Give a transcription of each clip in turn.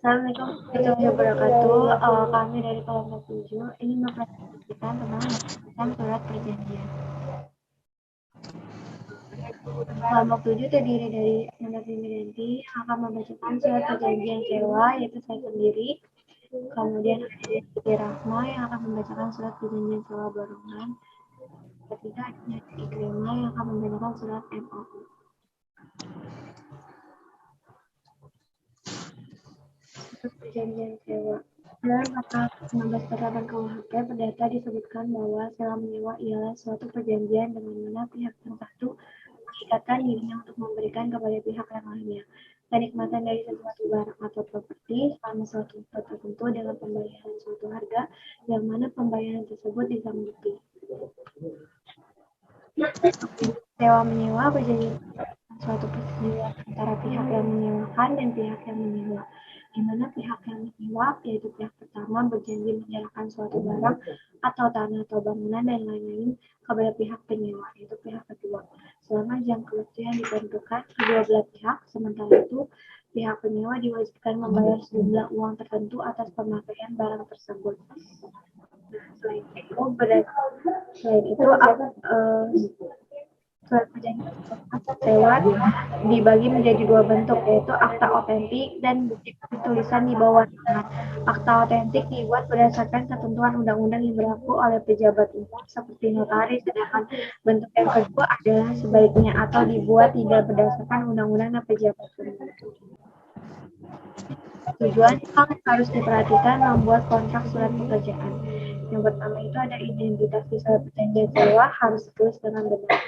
Assalamualaikum warahmatullahi wabarakatuh. Kami dari kelompok 7 ini mempresentasikan tentang surat perjanjian. Kelompok 7 terdiri dari Nanda Vimidanti akan membacakan surat perjanjian sewa, yaitu saya sendiri. Kemudian ada Siti Rahma yang akan membacakan surat perjanjian sewa borongan. Ketiga ada Ikrima yang akan membacakan surat MOU. Surat perjanjian sewa. Dalam pasal 16 Peraturan KUHP Perdata disebutkan bahwa sewa menyewa ialah suatu perjanjian dengan mana pihak tertentu mengikatkan dirinya untuk memberikan kepada pihak yang lainnya kenikmatan dari sesuatu barang atau properti selama suatu waktu tertentu dengan pembayaran suatu harga yang mana pembayaran tersebut disanggupi. Sewa menyewa perjanjian suatu persetujuan antara pihak yang menyewakan dan pihak yang menyewa, di mana pihak yang menyewa, yaitu pihak pertama, berjanji menyerahkan suatu barang atau tanah atau bangunan dan lain-lain kepada pihak penyewa, yaitu pihak kedua, selama jangka waktu yang ditentukan kedua belah pihak. Sementara itu, pihak penyewa diwajibkan membayar sejumlah uang tertentu atas pemakaian barang tersebut. Selain itu, surat perjanjian sewa dibagi menjadi dua bentuk, yaitu akta otentik dan bukti tulisan di bawah tangan. Akta otentik dibuat berdasarkan ketentuan undang-undang yang berlaku oleh pejabat umum seperti notaris, sedangkan bentuk yang kedua adalah sebaliknya atau dibuat tidak berdasarkan undang-undang dan pejabat umum. Tujuan yang harus diperhatikan membuat kontrak surat pekerjaan. Yang pertama itu ada identitas di surat perjanjian sewa harus ditulis dengan benar.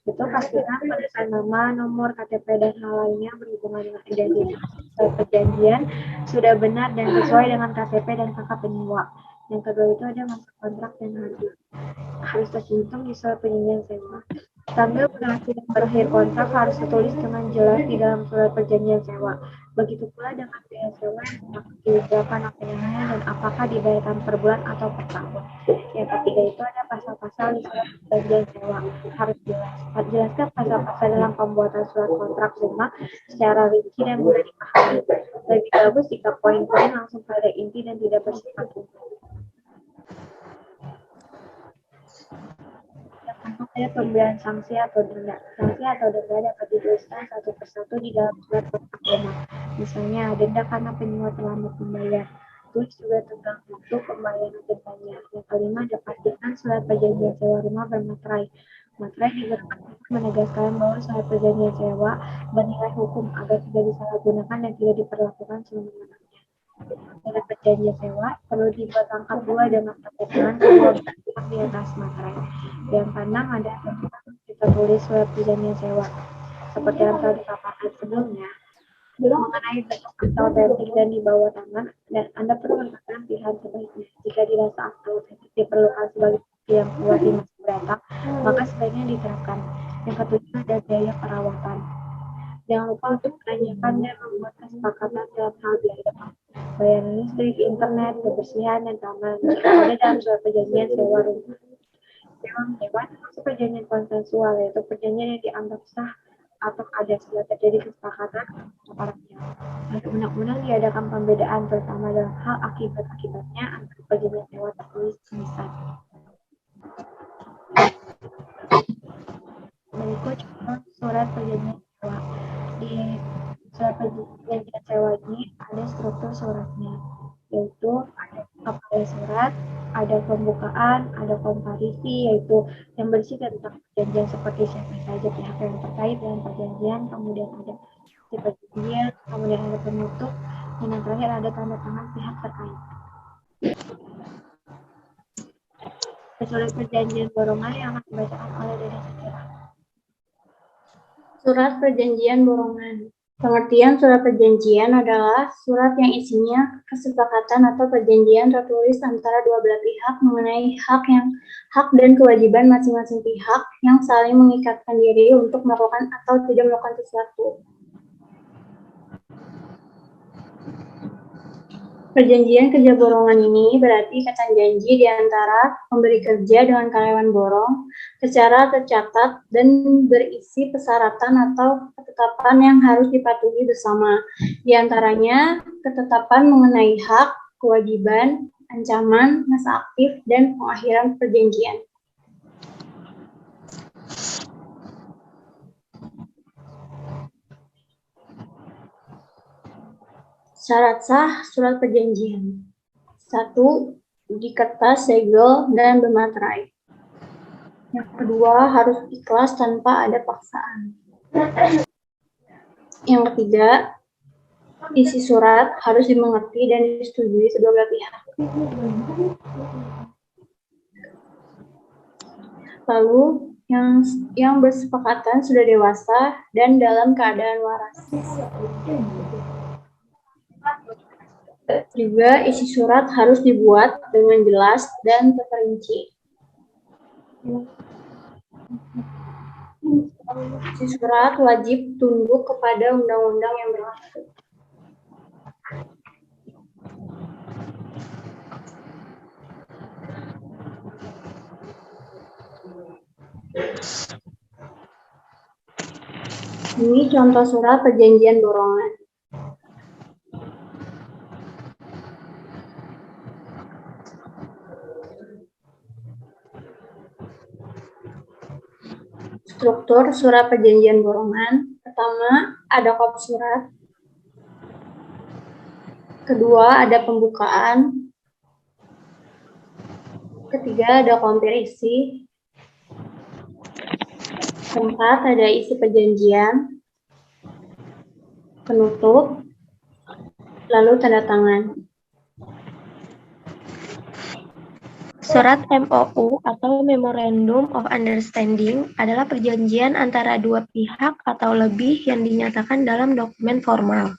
Itu pastikan penulisan nama, nomor, KTP, dan hal lainnya berhubungan dengan identitas surat perjanjian sudah benar dan sesuai dengan KTP dan KK penyewa. Yang kedua itu ada masa kontrak dan harus tercantum di surat perjanjian sewa. Tanggal berakhir kontrak harus tertulis dengan jelas di dalam surat perjanjian sewa. Begitu pula dengan biaya sewa yang berapa nominalnya dan apakah dibayarkan per bulan atau per tahun. Yang ketiga itu ada pasal-pasal di surat perjanjian sewa. Harus jelaskan pasal-pasal dalam pembuatan surat kontrak sewa secara rinci dan mudah dipahami. Lebih bagus jika poin-poin langsung pada inti dan tidak bersifat umum. Ada pemberian sanksi atau denda. Sanksi atau denda dapat dituliskan satu persatu di dalam surat kontrak rumah. Misalnya, denda karena penyewa terlambat membayar. Tulis juga tentang waktu pembayaran dendanya. Yang kelima, dipastikan surat perjanjian sewa rumah bermaterai. Materai digunakan untuk menegaskan bahwa surat perjanjian sewa bernilai hukum agar tidak disalahgunakan dan tidak diperlakukan semena-mena. Surat perjanjian sewa perlu dibuat lengkap dua dengan tanda tangan kedua pihak di atas materai. Yang keenam ada kita tulis surat perjanjian sewa. Seperti yang telah dipaparkan sebelumnya, mengenai bentuk akta otentik dan di bawah tangan, dan Anda perlu menentukan pilihan sebaiknya. Jika dirasa akta otentik diperlukan sebagai bukti yang kuat di masa mendatang, maka sebaiknya diterapkan. Yang ketujuh ada biaya perawatan. Jangan lupa untuk menanyakan dan membuat kesepakatan dalam hal biaya bayaran listrik, internet, kebersihan, dan keamanan jika ada dalam surat perjanjian sewa rumah. Sewa menyewa termasuk perjanjian konsensual, yaitu perjanjian yang dianggap sah atau ada setelah terjadi kesepakatan antara para pihak. Oleh undang-undang diadakan pembedaan terutama dalam hal akibat-akibatnya antara perjanjian sewa tertulis tulisan. Berikut contoh surat perjanjian sewa. Di surat perjanjian sewa ini ada struktur suratnya, yaitu ada kepala surat, ada pembukaan, ada komparisi, yaitu yang berisi tentang perjanjian seperti siapa saja pihak yang terkait dengan perjanjian, kemudian ada isi perjanjian, kemudian ada penutup, dan yang terakhir ada tanda tangan pihak terkait. Surat perjanjian borongan yang akan dibacakan oleh Dede Sakira. Surat perjanjian borongan. Pengertian surat perjanjian adalah surat yang isinya kesepakatan atau perjanjian tertulis antara dua belah pihak mengenai hak dan kewajiban masing-masing pihak yang saling mengikatkan diri untuk melakukan atau tidak melakukan sesuatu. Perjanjian kerja borongan ini berarti ikatan janji di antara pemberi kerja dengan karyawan borong secara tercatat dan berisi persyaratan atau ketetapan yang harus dipatuhi bersama. Di antaranya ketetapan mengenai hak, kewajiban, ancaman, masa aktif, dan pengakhiran perjanjian. Syarat sah surat perjanjian. 1. Di kertas, segel, dan bermaterai. Yang kedua, harus ikhlas tanpa ada paksaan. Yang ketiga, isi surat harus dimengerti dan disetujui kedua belah pihak. Lalu, yang bersepakatan sudah dewasa dan dalam keadaan waras. Juga isi surat harus dibuat dengan jelas dan terperinci. Isi surat wajib tunduk kepada undang-undang yang berlaku. Ini contoh surat perjanjian borongan. Struktur surat perjanjian borongan. Pertama, ada kop surat. Kedua, ada pembukaan. Ketiga, ada komparisi. Keempat, ada isi perjanjian. Penutup. Lalu tanda tangan. Surat MOU atau Memorandum of Understanding adalah perjanjian antara dua pihak atau lebih yang dinyatakan dalam dokumen formal.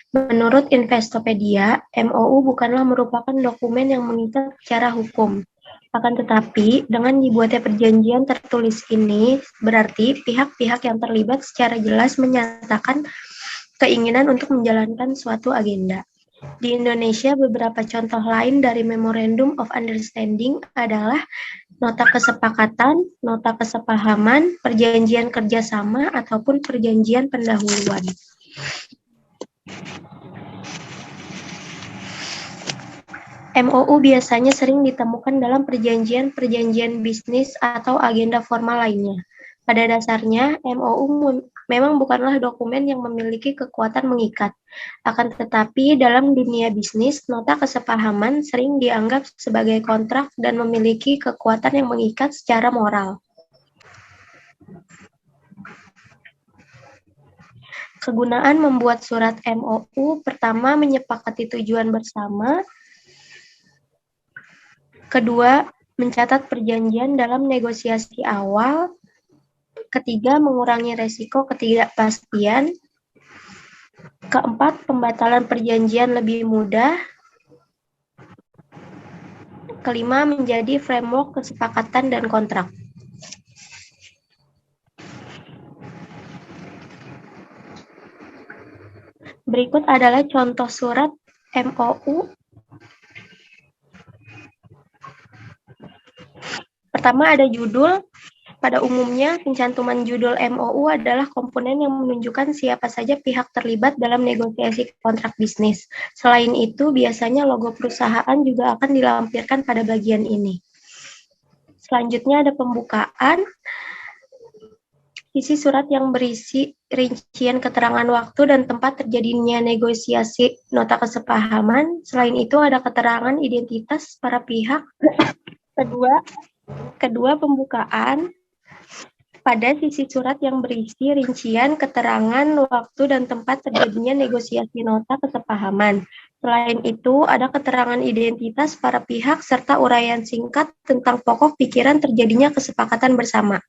Menurut Investopedia, MOU bukanlah merupakan dokumen yang mengikat secara hukum. Akan tetapi, dengan dibuatnya perjanjian tertulis ini, berarti pihak-pihak yang terlibat secara jelas menyatakan keinginan untuk menjalankan suatu agenda. Di Indonesia, beberapa contoh lain dari Memorandum of Understanding adalah nota kesepakatan, nota kesepahaman, perjanjian kerjasama, ataupun perjanjian pendahuluan. MOU biasanya sering ditemukan dalam perjanjian-perjanjian bisnis atau agenda formal lainnya. Pada dasarnya, MOU memang bukanlah dokumen yang memiliki kekuatan mengikat. Akan tetapi, dalam dunia bisnis, nota kesepahaman sering dianggap sebagai kontrak dan memiliki kekuatan yang mengikat secara moral. Kegunaan membuat surat MOU, pertama, menyepakati tujuan bersama. Kedua, mencatat perjanjian dalam negosiasi awal. Ketiga, mengurangi resiko ketidakpastian. Keempat, pembatalan perjanjian lebih mudah. Kelima, menjadi framework kesepakatan dan kontrak. Berikut adalah contoh surat MOU. Pertama, ada judul. Pada umumnya, pencantuman judul MOU adalah komponen yang menunjukkan siapa saja pihak terlibat dalam negosiasi kontrak bisnis. Selain itu, biasanya logo perusahaan juga akan dilampirkan pada bagian ini. Selanjutnya ada pembukaan. Isi surat yang berisi rincian keterangan waktu dan tempat terjadinya negosiasi nota kesepahaman. Selain itu, ada keterangan identitas para pihak. Kedua, pembukaan. Pada sisi surat yang berisi rincian, keterangan, waktu, dan tempat terjadinya negosiasi nota kesepahaman. Selain itu, ada keterangan identitas para pihak serta uraian singkat tentang pokok pikiran terjadinya kesepakatan bersama.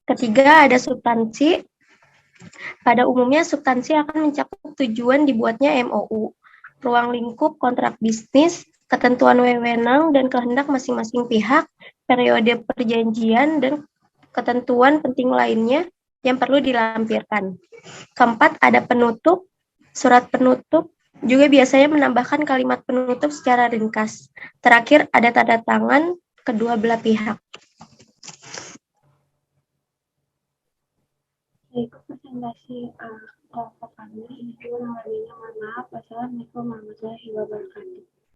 Ketiga, ada substansi. Pada umumnya, substansi akan mencakup tujuan dibuatnya MOU, ruang lingkup kontrak bisnis, ketentuan wewenang dan kehendak masing-masing pihak, periode perjanjian, dan ketentuan penting lainnya yang perlu dilampirkan. Keempat, ada penutup. Surat penutup juga biasanya menambahkan kalimat penutup secara ringkas. Terakhir, ada tanda tangan kedua belah pihak. Itu presentasi kelompok kami. Ini dulu mohon maaf. Wassalamualaikum warahmatullahi wabarakatuh.